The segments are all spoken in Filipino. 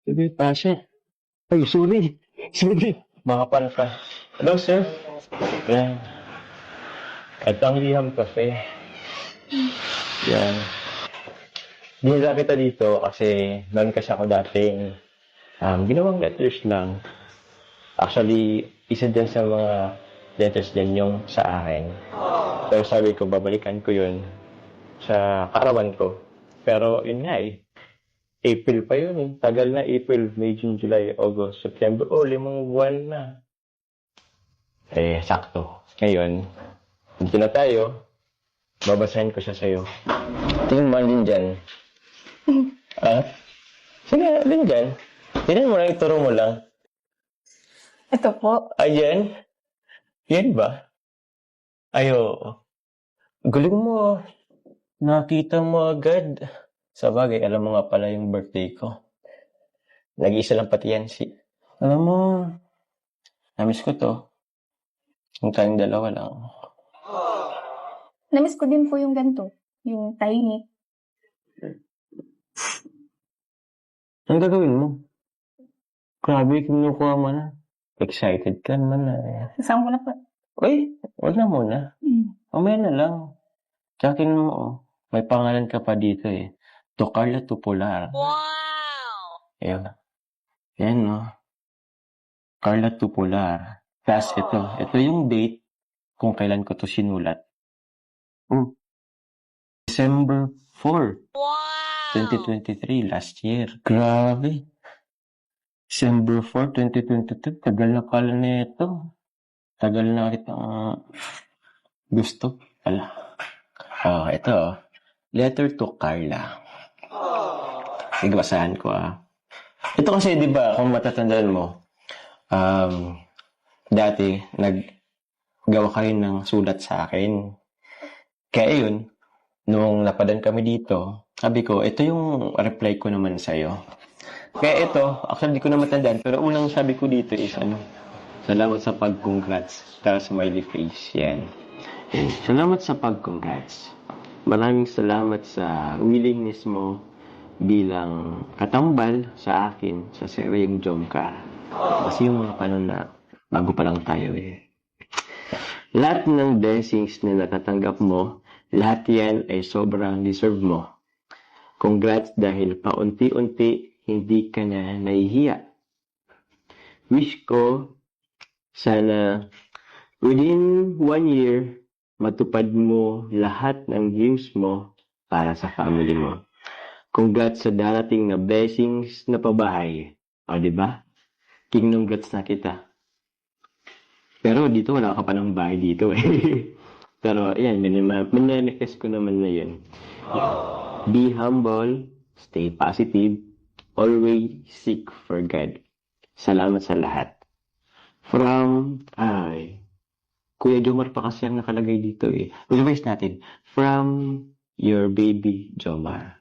Sige, pasok. Ay, sorry. Sorry. Makapal ka. Hello, sir. Yan. Ito ang liham cafe. Yan. Dinala kita dito kasi noon kasi ako dating ginawang letters lang. Actually, isa din sa mga letters din yung sa akin. Pero sabi ko, babalikan ko yun sa karawan ko. Pero yun nga eh. April pa yun eh. Tagal na April, May, June, July, August, September. Oh, 5 buwan na. Eh, sakto. Ngayon, dito na tayo. Babasahin ko siya sa'yo. Tingin mo din dyan. Ah? Sige, din dyan. Tingnan mo lang, ituro mo lang. Ito po. Ayan? Yan ba? Ayo. Galing mo. Nakita mo agad. Sa bagay, alam mo nga pala yung birthday ko. Nag-iisa lang pati yan si... Alam mo, namiss ko to. Yung tayong dalawa lang. Namiss ko din po yung ganito. Yung tiny. Anong gagawin mo? Grabe, kinukuha mo na. Excited ka naman na. Sasama ko na po. Uy, wag na muna. Mamaya na lang. Tsaka mo, oh, may pangalan ka pa dito eh. To Carla Tupular. Wow! Ayun. Yan, no? Carla Tupular. Plus, ito. Ito yung date kung kailan ko to sinulat. December 4, Wow! 2023, last year. Grabe. December 4, 2022. Tagal na pala na ito. Tagal na kitang gusto. Pala. Oh, ito. Letter to Carla. Sige, basahan ko Ito kasi, di ba, kung matatandaan mo, dati, naggawa ka rin ng sulat sa akin. Kaya yun, nung napadan kami dito, sabi ko, ito yung reply ko naman sa'yo. Kaya ito, actually, di ko na matandaan, pero unang sabi ko dito is, salamat sa pag-congrats. Tapos smiley face, yan. Salamat sa pag-congrats. Maraming salamat sa willingness mo bilang katambal sa akin sa seryeng Jomcar. Kasi yung mga panon na bago pa lang tayo eh. Lahat ng blessings na natatanggap mo, lahat yan ay sobrang deserve mo. Congrats dahil paunti-unti hindi ka na nahihiya. Wish ko sana within 1 year matupad mo lahat ng dreams mo para sa family mo. Congrats sa darating na blessings na pabahay. O, diba? Kingdom congrats na kita. Pero dito, wala ka pa ng bahay dito eh. Pero, ayan, minanifest ko naman na yun. Be humble, stay positive, always seek for God. Salamat sa lahat. From, Kuya Jomar pa kasi ang nakalagay dito eh. Reverse natin. From your baby Jomar.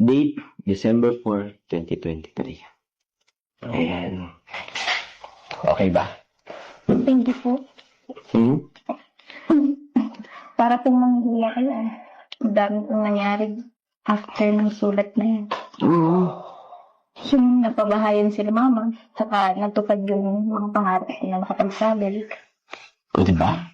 Date, December 4, 2023. Ayan. Okay ba? Thank you po. Para pong manghihiya kayo. Ang dami pong nangyari after ng sulat na yan. Yung napabahayan sila mama, saka natupad yung mga pangarap na nakapagsabi. O, diba?